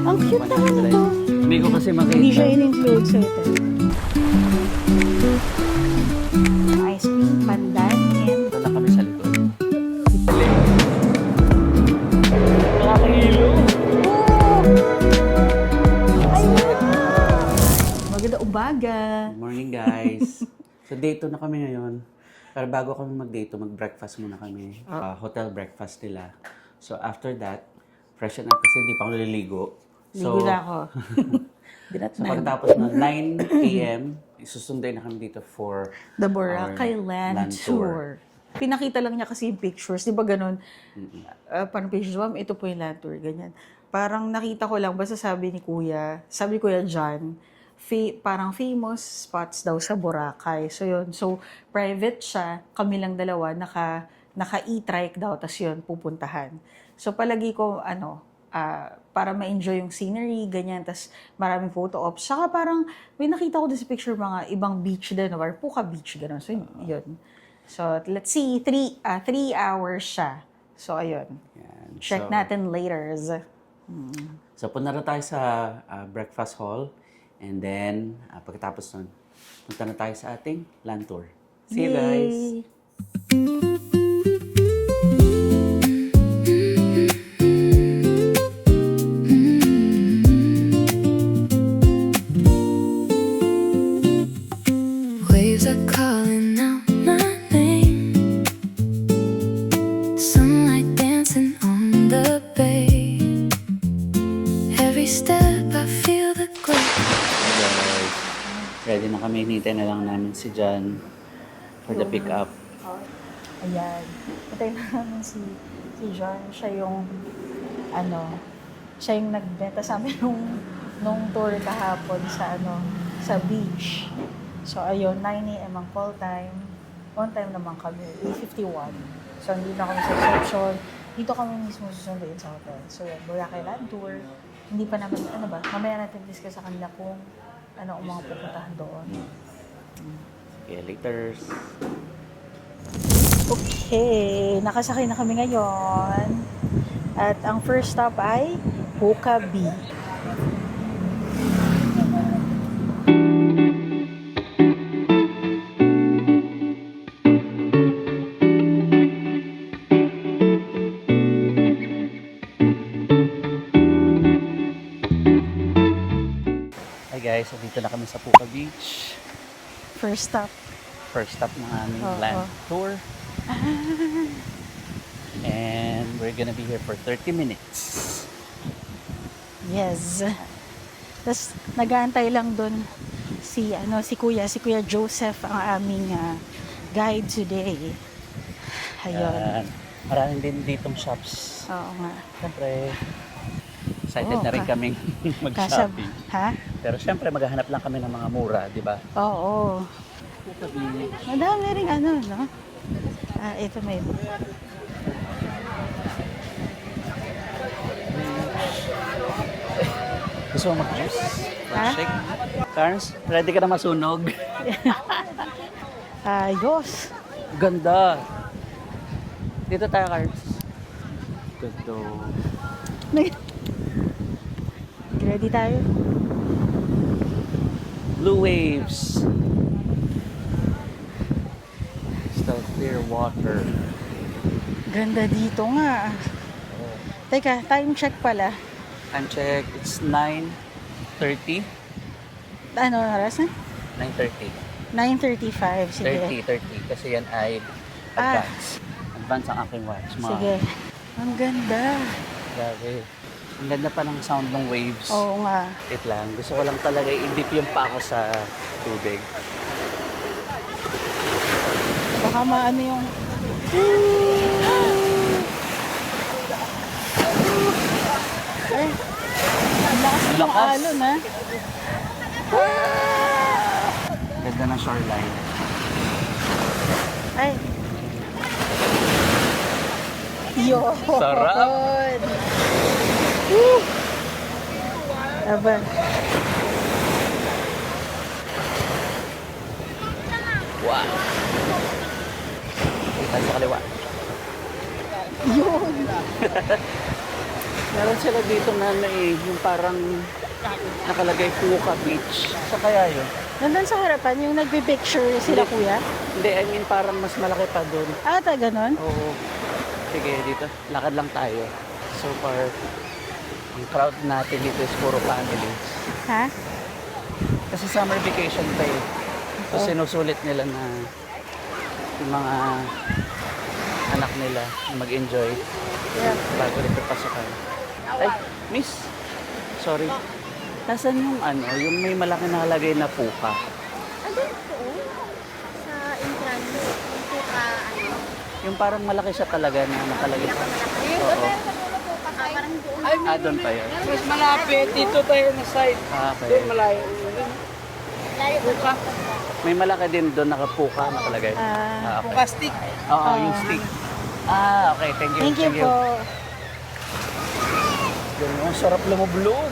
Ang cute naman ito. Hindi ko kasi makita. Hindi siya in-include sa ito. Ice cream, pandan, and... Ito lang kami sa likod. Nakakahilo. Maganda umaga. Good morning, guys. So, day 2 na kami ngayon. Pero bago kami mag-day 2, mag-breakfast muna kami. Hotel breakfast nila. So, after that, freshen up kasi hindi pa ako naliligo. Ligo na ako. So, pagkatapos ng 9 a.m., isusunday na kami dito for The Boracay our Land Tour. Pinakita lang niya kasi yung pictures. Di ba ganun? Parang pictures, ma'am, ito po yung land tour. Ganyan. Parang nakita ko lang, basta sabi ni Kuya John, parang famous spots daw sa Boracay. So yun. So, private siya. Kami lang dalawa. Naka-e-trike daw. Tapos yun, pupuntahan. So, palagi ko, para ma-enjoy yung scenery, ganyan. Tapos, maraming photo ops. Saka parang, may nakita ko din sa picture mga ibang beach din. Or Puka Beach, gano'n. So, yun. So, let's see. 3 hours siya. So, ayun. Yan. Check natin later. So, punta na tayo sa breakfast hall. And then, pagkatapos nun, punta na tayo sa ating land tour. See you guys! Yay! Waves are calling out my name. Sunlight dancing on the bay. Every step I feel the glow. Hey guys! Ready na kami. Hinintay na lang namin si John for the pick-up. Ayan. Patay na namin si John. Siya yung, siya yung nagbenta sa amin nung tour kahapon sa beach. So, ayun, 9 a.m. ang call time. On time naman kami, 8:51. So, hindi na kami sa reception. Dito kami mismo susunduin sa hotel. So, yan, Boracay Land Tour. Hindi pa naman, mamaya natin discuss sa kanila kung ano ang mga pupuntahan doon. Okay, later. Okay, nakasakay na kami ngayon. At ang first stop ay Puka Beach. Hi guys, so dito na kami sa Puka Beach. First stop. First stop ng aming land tour. And we're gonna be here for 30 minutes. Yes. Tapos nag-aantay lang doon si Kuya Joseph ang aming guide today. Ayun. Maraming din ditong shops. Oo nga. Siyempre, excited na rin kaming mag-shopping. Pero siyempre, maghahanap lang kami ng mga mura, di ba? Oo. Madami rin no? Ito may... Gusto mo mag-juice? Shake? Carnes, ready ka na masunog? Ayos. Ganda! Dito tayo, Carnes. Ganda. Ready tayo? Blue waves. Still clear water. Ganda dito nga. Teka, time check pala. Time check, it's 9:30. Ano oras na? 9:30. 9:35. Sige. 30. Kasi yan ay advance. Advance ang aking watch. Sige. Ang ganda. Grabe. Ang ganda pa ng sound ng waves. Oo nga. Wait lang. Gusto ko lang talaga i-dip yung pa ako sa tubig. Baka maano yung... Ay, ang lakas ng Lakas. alon, ha? Ganda ng shoreline. Ay. Yun. Sarap. Woo. Aba. Wow. Kita sa kaliwa. Yun. Meron sila dito na yung parang nakalagay Puka Beach. Sa kaya yun? Nandun sa harapan, yung nagpipicture sila kuya. Hindi, I mean parang mas malaki pa doon. Ganon? Oo. Sige, dito. Lakad lang tayo. So far, ang crowd natin dito is puro families. Ha? Kasi summer vacation pa eh. So sinusulit nila na yung mga anak nila mag-enjoy Yeah. bago rin papasukan. Ay, miss. Sorry. Nasaan yung yung may malaki nakalagay na Puka? Andun po, sa entrance, yung po Yung parang malaki siya talaga na nakalagay. Oo. parang doon. Doon pa yun. Mas malapit. Dito tayo na side. Okay. Doon malayo. Layo po. May malaki din doon nakapuka nakalagay. Okay. Plastic. Oo, yung stick. Okay. Thank you. Thank you po. Ganun, ang sarap lumublob.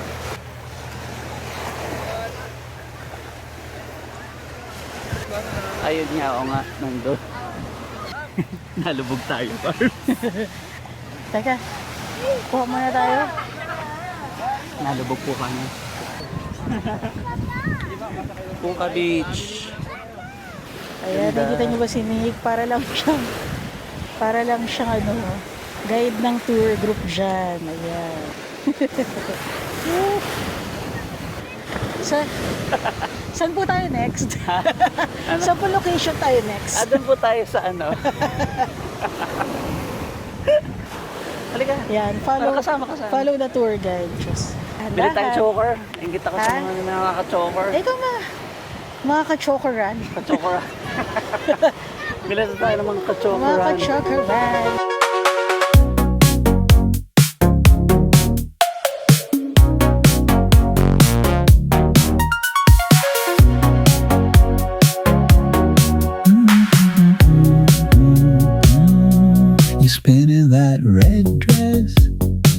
Ayun nga, o nga, nandun. Nalubog tayo, par. Teka, kuha muna tayo. Nalubog po kami. Puka Beach. Ayan, nakikita niyo ba si Nick? Para lang siyang guide ng tour group dyan. Ayan. Saan po tayo next? Saan po location tayo next? Doon po tayo sa Halika. Yan, Kasama. follow the tour guide. Just, Bili tayo choker. Ingit ako sa Ha? mga nakaka-choker. Ikaw mga ka-chokeran. Ka-choker. Bili tayo ng mga Mga ka-choker. ka-chokeran. You're spinning that red dress,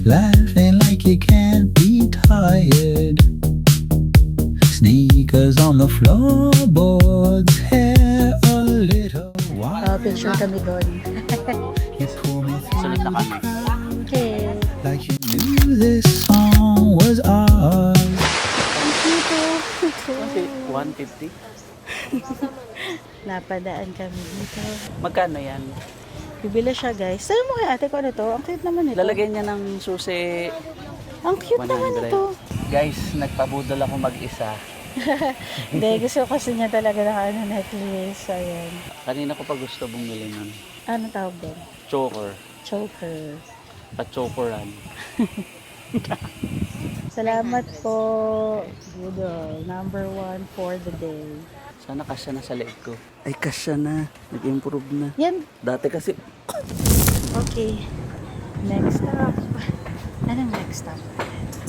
laughing like you can't be tired. Sneakers on the floorboards, hair a little wild. Picture kami doon. You pull me Sunod na kami. Okay. like you knew this song was ours. Kasi 150. Napadaan kami dito. Magkano yan? Bibili siya guys. Sabi mo kay ate ko to? Ang cute naman ito. Lalagyan niya ng susi. Ang cute naman 100. ito. Guys, nagpabudol ako mag-isa. Hindi, gusto ko kasi niya talaga ng necklace. Ayan. Kanina ko pa gusto bumili nun. Ano tawag doon? Choker. Choker. Pa-chokeran. Salamat po. Budol. Number 1 for the day. Sana kasya na sa leeg ko. Ay, kasya na. Nag-improve na. Yan. Dati kasi, Okay. Next stop. Anong next stop?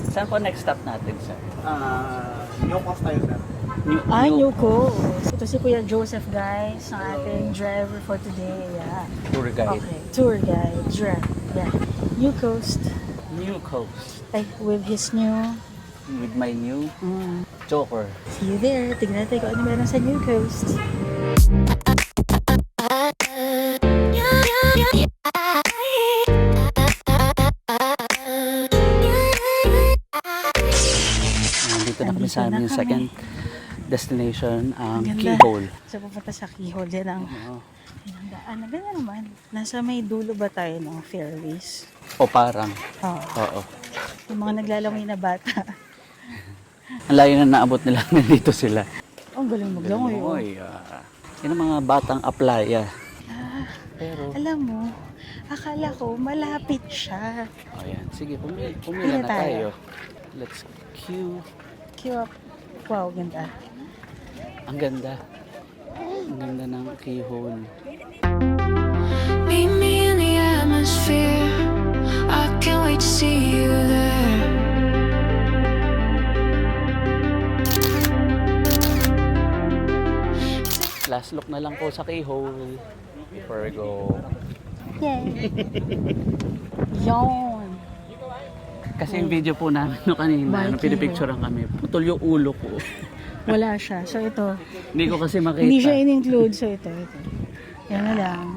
saan po next stop natin, sir? New cost tayo, sir. New ko. Ito si Kuya Joseph, guys. Ang ating driver for today. Yeah. Tour guide. Okay. Tour guide. Yeah. New Coast. New Coast. Ay, with his new... With my new choker. See you there. Tignan natin kung ano meron sa New Coast. Nandito na kami sa aming second destination, ang Ganda. Keyhole. So, pupunta sa Keyhole. Yan ang Oo. daan. Ang ganda naman. Nasa may dulo ba tayo ng Fairways? O parang. Oo. Oo. Yung mga naglalangoy na bata. Ang layo na naabot nila nandito sila. Ang galing maglangoy. Oh. Oy, yun ang mga batang aplaya. Pero, Alam mo, akala ko malapit siya. ayan. Sige, pumila Pila na tayo. tayo. Let's queue. Cute. Wow, ganda. Ang ganda. Ang ganda ng Keyhole. Meet me in the atmosphere. I can't wait to see you there. Last look na lang po sa Keyhole before we go. Yay! Yon! Kasi yung video po namin no kanina, May nung pinipicturean kami, putol yung ulo ko. Wala siya. So ito, Hindi ko kasi makita. hindi siya in-include. So ito. Yan na lang.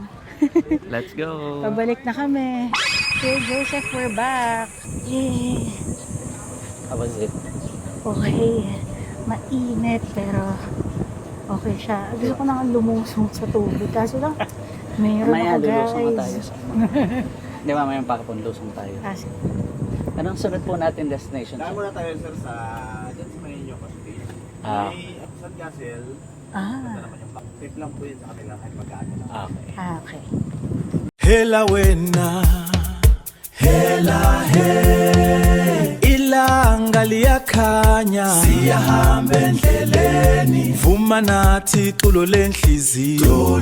Let's go. Pabalik na kami. Kuya Joseph, we're back. Yay! How was it? Okay. Mainit, pero okay siya. Gusto ko nang lumusong sa tubig. Kaso lang, mayroon Mamaya ako, lulusong na tayo guys. sa Hindi, mamaya pakapunlusong tayo. Kasi, Anong sunod po natin destination? Dahil muna tayo sir sa dyan sa may Ilocos State. Ah. May San Gasel. Ito ah, naman yung tip lang po yun sa kanila kahit magkano lang. Okay. okay. Hela wena, hela he, ilanga liyakhanya, siyahambe endleleni, vuma nathi tulo lenhliziyo,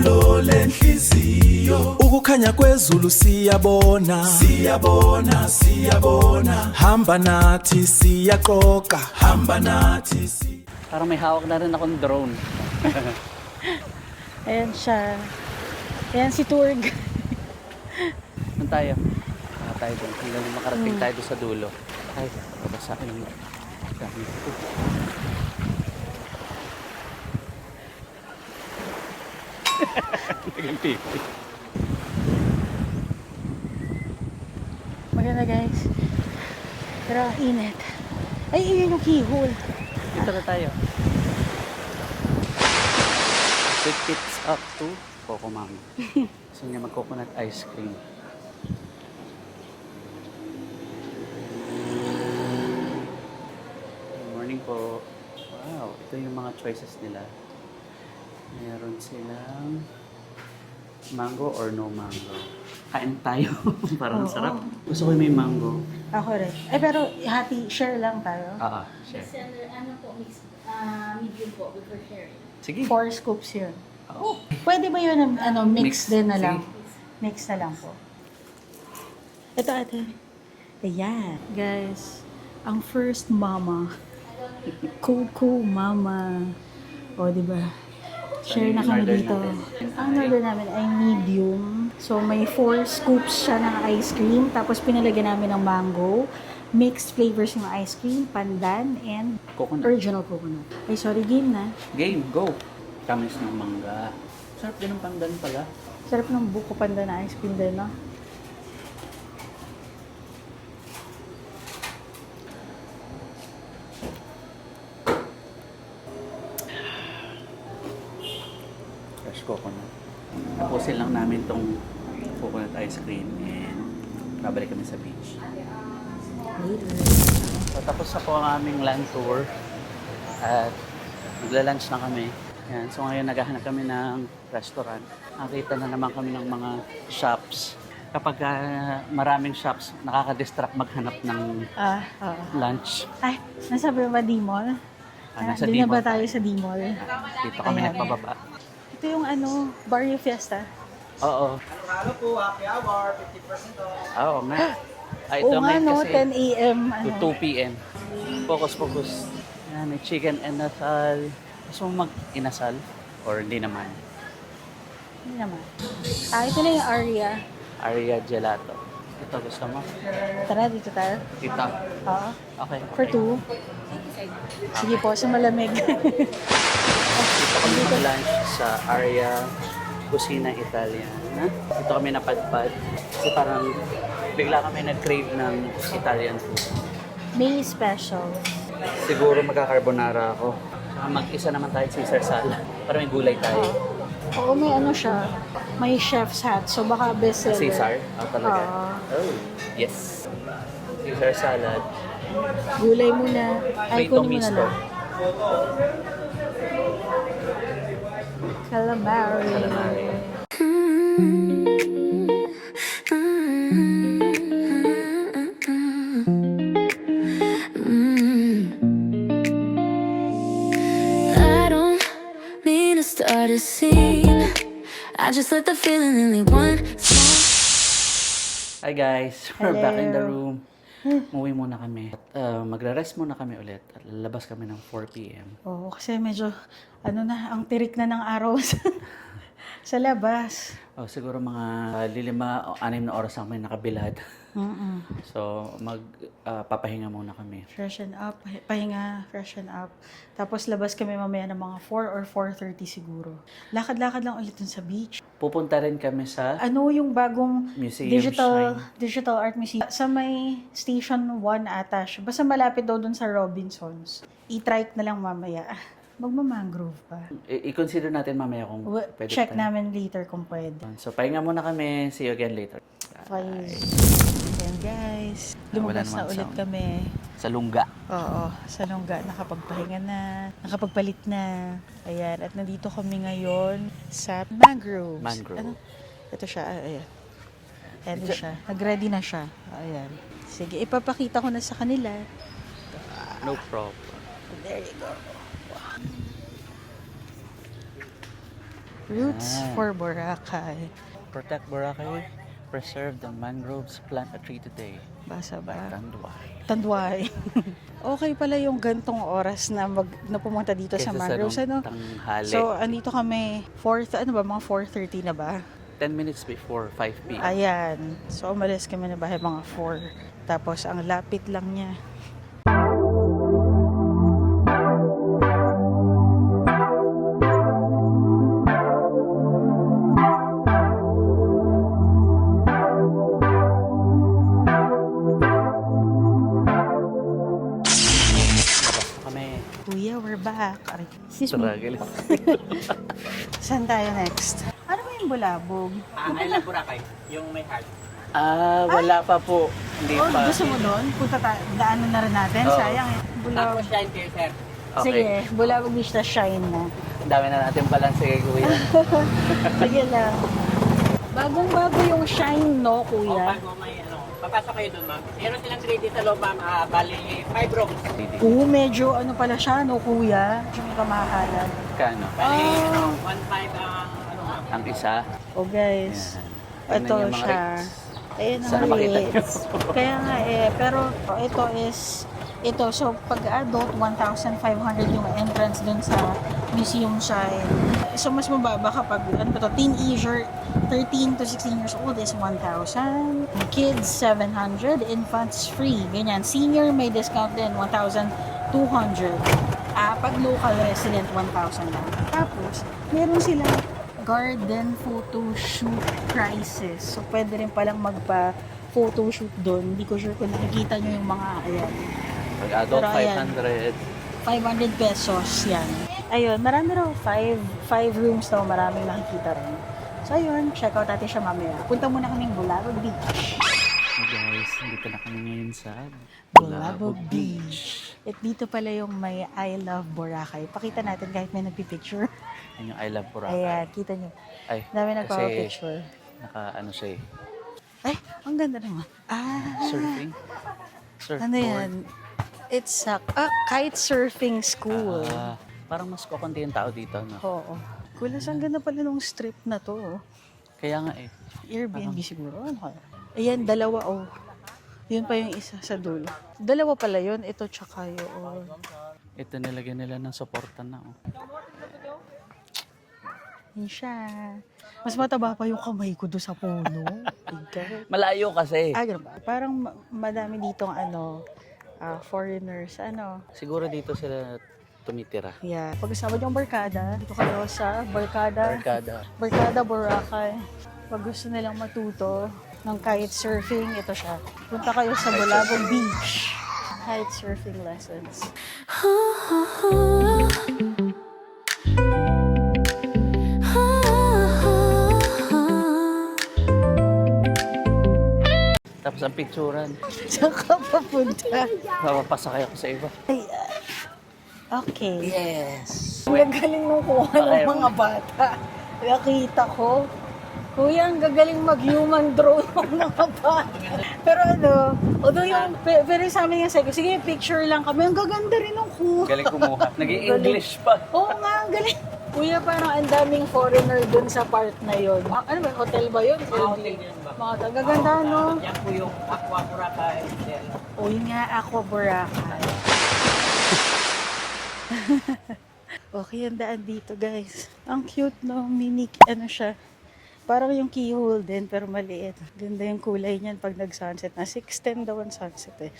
ukukhanya kwezulu siyabona, hamba nathi siyaqoqa, hamba nathi Parang may hawak na rin akong drone. Ayan siya. Ayan si tour guide. Saan tayo? Tayo doon. Hanggang makarating tayo doon sa dulo. Ay, babasa yung dami ko. Naging pipi. Maganda guys. Pero ang init. Ay, yun yung keyhole. Dito na tayo. Quick tips up to Coco Mami. Gusto niya mag-coconut ice cream. Good morning po. Wow, ito yung mga choices nila. Meron silang mango or no mango. Kain tayo. Parang Oo. sarap. Gusto ko yung may mango. Ako rin. Eh, pero hati, share lang tayo. Share. Ano po, mix, medium po, before sharing. Sige. 4 scoops yun. Oh. Pwede ba yun, ano, mix Mix. din na lang? Sige. Mix na lang po. Ito ate. Ayan. Guys, ang first mama. Coco mama. O, di ba? Share na kami Order dito. natin. Ang order namin ay medium. So, may 4 scoops siya ng ice cream. Tapos, pinalagyan namin ng mango. Mixed flavors yung ice cream, pandan, and Coconut. original coconut. Ay, sorry, game na. Game, go! Tamis ng mangga. Sarap din ng pandan pala. Sarap ng buko pandan na ice cream din, no? Fresh coconut. Tapusin lang namin tong coconut ice cream and babalik kami sa beach. Later. So, tapos na po ang aming land tour at magla-lunch na kami. Yan. So ngayon naghahanap kami ng restaurant. Nakita na naman kami ng mga shops. Kapag maraming shops, nakaka-distract maghanap ng lunch. Ay, nasa ba D-Mall? Nasa Doon na ba D-Mall. tayo sa D-Mall? Dito kami Ayan. nagpababa. Ito yung ano, Barrio Fiesta. Oo. Halo po, happy hour, 50% off. Oo nga. Ito Oo nga, ngayon no? kasi 10 a.m. to Ano? 2 p.m. Focus. Yan, may chicken and nasal. Gusto mo mag-inasal? Or hindi naman? Hindi naman. Ito na yung Aria. Aria Gelato. Ito gusto mo? Tara, dito tayo. Dito. Oo. Okay. For 2. Sige po, sa malamig. Dito kami mag-lunch sa Aria Cucina Italiana. Dito kami napadpad. Kasi parang bigla kami nag-crave ng Italian food. May special. Siguro magka-carbonara ako. Saka mag-isa naman tayo Caesar salad. Para may gulay tayo. Oo, may ano siya. May chef's hat. So baka bestseller. Caesar? Talaga? Oo. Oh, yes. Caesar salad. Gulay muna. Ay, Prito kunin mo na misto. lang. Calamari. Calamari. I don't mean to start a scene. I just let the feeling in me one small. Hi guys, we're back in the Hello. room. Umuwi muna kami. At magre-rest muna kami ulit. At lalabas kami ng 4 p.m. Oo, kasi medyo, ano na, ang tirik na ng araw sa labas. Oh, siguro mga 5 o 6 na oras lang kami nakabilad. So, papahinga muna kami. Freshen up, pahinga, freshen up. Tapos labas kami mamaya ng mga 4 or 4:30 siguro. Lakad-lakad lang ulit dun sa beach. Pupunta rin kami sa Ano yung bagong Museum digital art museum? Sa may Station 1 ata siya. Basta malapit daw dun sa Robinsons. I-trike na lang mamaya. Magmamangrove pa. I-consider natin mamaya kung pwede Check tayo. namin later kung pwede. So, pahinga muna kami. See you again later. Bye. Ayan guys. Wala Lumabas na namang ulit sound. kami. Sa Lungga. Oo, sa Lungga. Nakapagpahinga na. Nakapagpalit na. Ayan. At nandito kami ngayon sa Mangroves. Mangrove. Ano? Ito siya. Ayan. Ayan siya. Nag-ready na siya. Ayan. Sige, ipapakita ko na sa kanila. No problem. There you go. Roots for Boracay. Protect Boracay. Preserve the mangroves. Plant a tree today. Basa By ba? Tanduay. Tanduay. Okay pala yung gantong oras na pumunta dito sa Mangroves. Ano? Tanghali. So, andito kami, mga 4:30 na ba? 10 minutes before 5 p.m. Ayan. So, umalis kami na bahay mga 4. Tapos, ang lapit lang niya. Kami. Kuya, we're back. Aray, excuse me. Struggle. Saan tayo next? Ano ba yung bulabog? Ay lang Boracay, yung may heart. Wala pa po. Hindi Oh, pa. gusto mo doon? Punta tayo. Daanan na rin natin. Oo. Sayang eh. Bulabog. Shine kayo, sir. Sige, bulabog beach na shine na. Ang dami na natin balance kay Kuya. Sige lang. Bagong-bago yung shine, no, kuya? Bago may papasok kayo doon, ma'am. Meron silang 3D sa loob, ma'am. Bali, 5 rooms. Oo, medyo ano pala siya, no, kuya? Medyo may kamahalan. Kano? Bali, 1.5 ang ma'am. Ang isa. Oh, guys. Tingnan Ito niyo yung mga siya. rates. Ayan Sana ang makita rates. Kaya nga pero ito, so pag adult, 1,500 yung entrance dun sa museum shine. So mas mababa kapag, teenager, 13 to 16 years old is 1,000. Kids, 700. Infants, free. Ganyan. Senior, may discount din, 1,200. Pag local resident, 1,000 lang. Tapos, meron silang garden photo shoot prices. So, pwede rin palang magpa-photo shoot doon. Hindi ko sure kung nakikita nyo yung mga, ayan. Pag adult, Pero ayan. 500. 500 pesos yan. Ayun, marami raw. 5 rooms daw, maraming nakikita rin. So, ayun, check out natin siya mamaya. Punta muna kaming Bulabog Beach. Hey guys, dito na kami ngayon sa Bulabog Beach. At dito pala yung may I Love Boracay. Pakita natin kahit may nagpipicture. Yan yung I Love Boracay. Ayan, kita nyo. Ay, Dami kasi nagpapapicture. ano siya eh. Ay, ang ganda naman. Surfing. Surfboard. Ano yan? It's a kite surfing school. Parang mas kukunti yung tao dito, no? Oo. Kulas, ang ganda pala nung strip na to. Kaya nga eh. Airbnb siguro. Ano kaya? Ayan, dalawa Yun pa yung isa sa dulo. Dalawa pala yun. Ito tsaka yun. Ito nilagyan nila ng suporta na, oh. Yun siya. Mas mataba pa yung kamay ko doon sa puno. Ikaw. Malayo kasi. Ganun ba? Parang madami ditong foreigners. Siguro dito sila tumitira. Yeah. Pag-usama yung barkada, dito kayo sa Barkada Boracay. Pag gusto nilang matuto ng kite surfing, ito siya. Punta kayo sa Bulabog Beach. Kite surfing lessons. Tapos ang picturean. Saan ka papunta? Papapasakay ako sa iba. Okay. Yes! Ang galing nung kuha ng mga bata. Nakita ko. Kuya, ang gagaling mag-human drone ng mga bata. Pero although pero sa amin yung sabi, sige, picture lang kami. Ang gaganda rin ng kuha. Galing kumuha. Nag-i-English pa. Oo nga, ang galing. Kuya, parang ang daming foreigner dun sa part na yon. Ano ba, hotel ba yun? Hotel yun ba? Mga gaganda, no? Yan po yung Aqua Boracay Hotel. O, yun nga, Aqua Boracay. Okay, ang daan dito, guys. Ang cute, no? Mini, siya? Parang yung keyhole din, pero maliit. Ganda yung kulay niyan pag nag-sunset na. 6:10 daw ang sunset eh.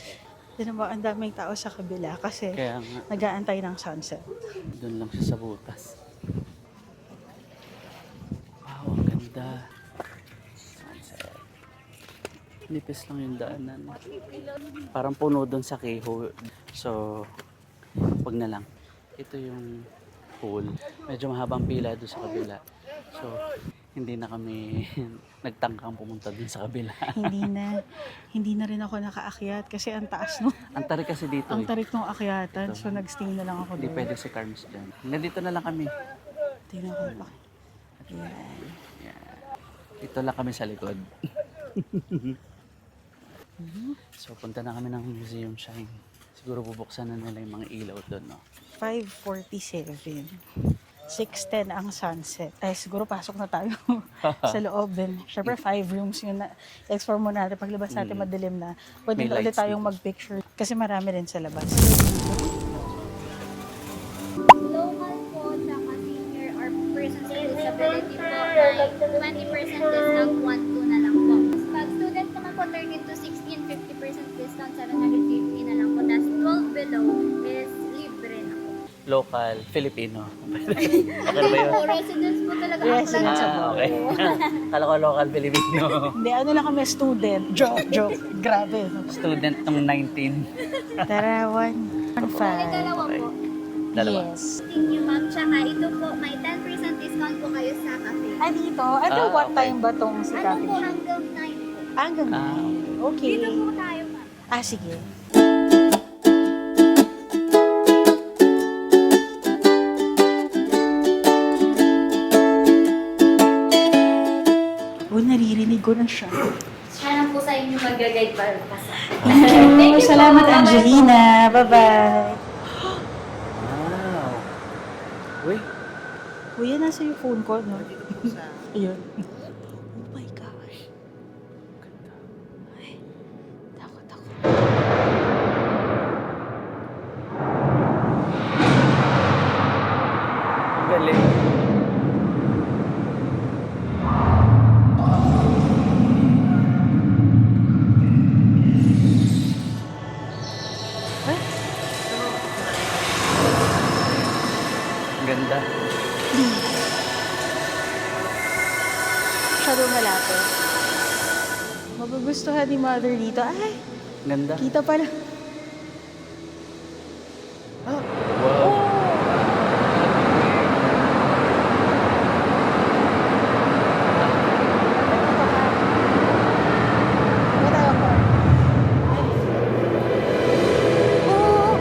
Yun naman, ang daming tao sa kabila kasi Kaya nga, nag-aantay ng sunset. doon lang siya sa butas. Wow, ang ganda. Sunset. Nipis lang yung daanan. Parang puno doon sa keyhole. So, wag na lang. Ito yung pool. Medyo mahabang pila doon sa kabila. So, hindi na kami nagtangkang pumunta doon sa kabila. Hindi na rin ako nakaakyat kasi ang taas no. Ang tarik kasi dito Ang eh. tarik ng akyatan. So nag-stay na lang ako Hindi doon. pwede si Carms dyan. Nandito na lang kami. Tingnan ko pa. Ayan. Dito lang kami sa likod. So, punta na kami ng Museum Shine. Siguro bubuksan na nila yung mga ilaw doon, no? 5:47. 6:10 ang sunset. Ay, siguro pasok na tayo sa loob din. Siyempre, 5 rooms yun na explore mo natin. Paglabas natin madilim na. Pwede May na ulit lights tayong dito. mag-picture. Kasi marami rin sa labas. Local po, tsaka senior or persons with disability po, ay 20% discount, 1-2 na lang po. Pag student naman po, turn into 60 and 50% discount, 750 na lang po. Tapos 12 below is libre na po. Local, Filipino. Okay na ba yun? Po, residents po talaga. Residents ang po. Okay. Kala ko local Filipino. Hindi, ano lang kami, student. Joke. Grabe. No? Student ng 19. Tara, 1, May 5. dalawa po. Dalawa. Yes. Thank you, ma'am. Tsaka ito po, may 10% discount po kayo sa cafe. Ah, dito? Ano, Ah, what okay. time ba tong si Ano Cafe? po, hanggang 9 po. Hanggang Ah, 9. Okay. Dito po tayo, ma'am. Ah, sige. Oh, naririnig ko na siya. Siya lang po sa inyo mag-guide para sa Oh, salamat, Angelina. Bye-bye. wow. Uy, Kuya, nasa yung phone ko, no? Ayun. Oh my gosh. Ay, takot ako. ang galing. Ay, Ang ganda. masyadong malapit. Magugustuhan ni Mother dito. Ay, Ang ganda. kita pala. Oh, Wow. Ano tayo ko? Oh!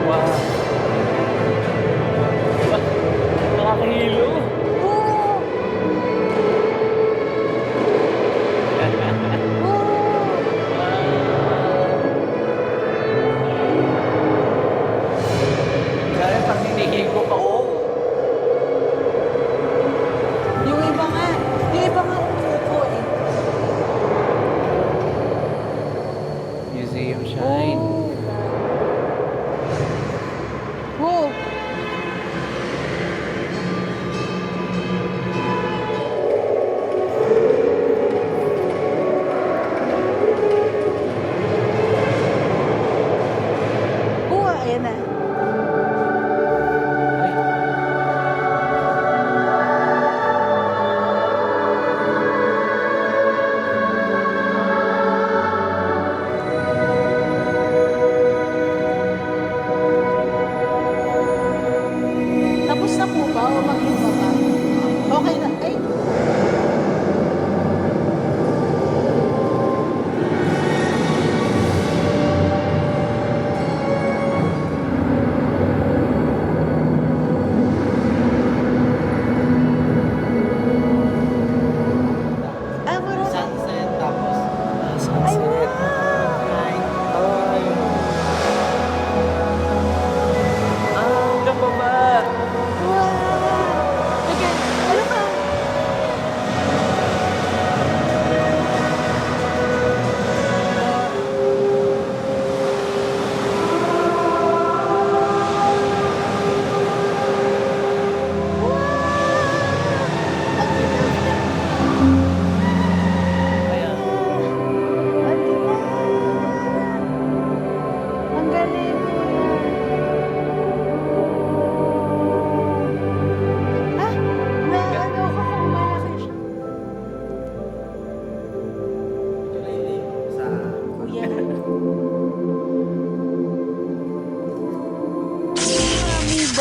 Wow. Nakakahilo. Oh! Kaya pag hinihigop ako. Yung iba nga umuupo eh. Museum Shine. Wow! Ayan na.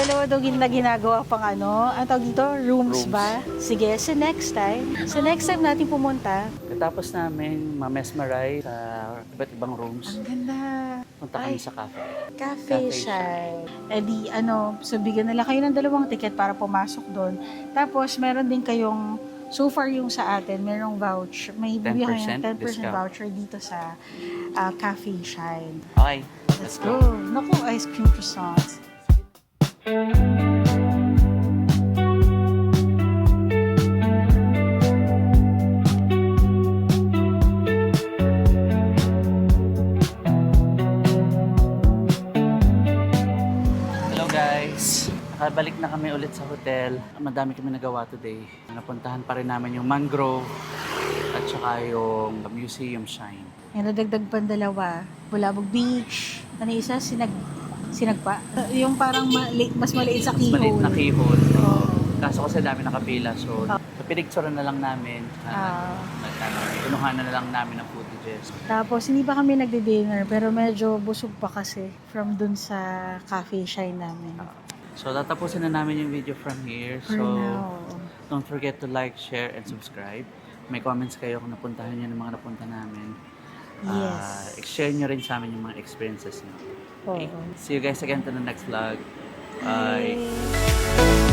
dalawa daw na ginagawa pang ang tawag dito, rooms ba? Sige, so next time natin pumunta, Katapos namin ma-mesmerize sa iba't ibang rooms, ang ganda. punta kami sa cafe. Cafe Shine. Eh di, so bigyan nila kayo ng 2 ticket para pumasok doon. Tapos, meron din kayong, so far yung sa atin, merong voucher. May bibigyan kayo ng 10% discount. voucher dito sa Cafe Shine. Okay, Let's go. Naku, ice cream croissants. Hello guys! Nakabalik na kami ulit sa hotel. Madami kami nagawa today. Napuntahan pa rin namin yung mangrove at saka yung museum shine. Yan, nadagdag pa 2. Bulabog Beach. Isa? Sinagpa. Yung parang mas maliit sa keyhole. Maliit na keyhole. Oo. Kaso kasi dami nakapila. So, pinicturean na lang namin. Pinuhanan na lang namin ng footages. Tapos, hindi pa kami nagdi-dinner, pero medyo busog pa kasi from dun sa Cafe Shine namin. So, tatapusin na namin yung video from here. For So, now. don't forget to like, share, and subscribe. May comments kayo kung napuntahan nyo ng mga napunta namin. Yes. I-share nyo rin sa amin yung mga experiences nyo. Oo. See you guys again to the next vlog. Bye! Yay.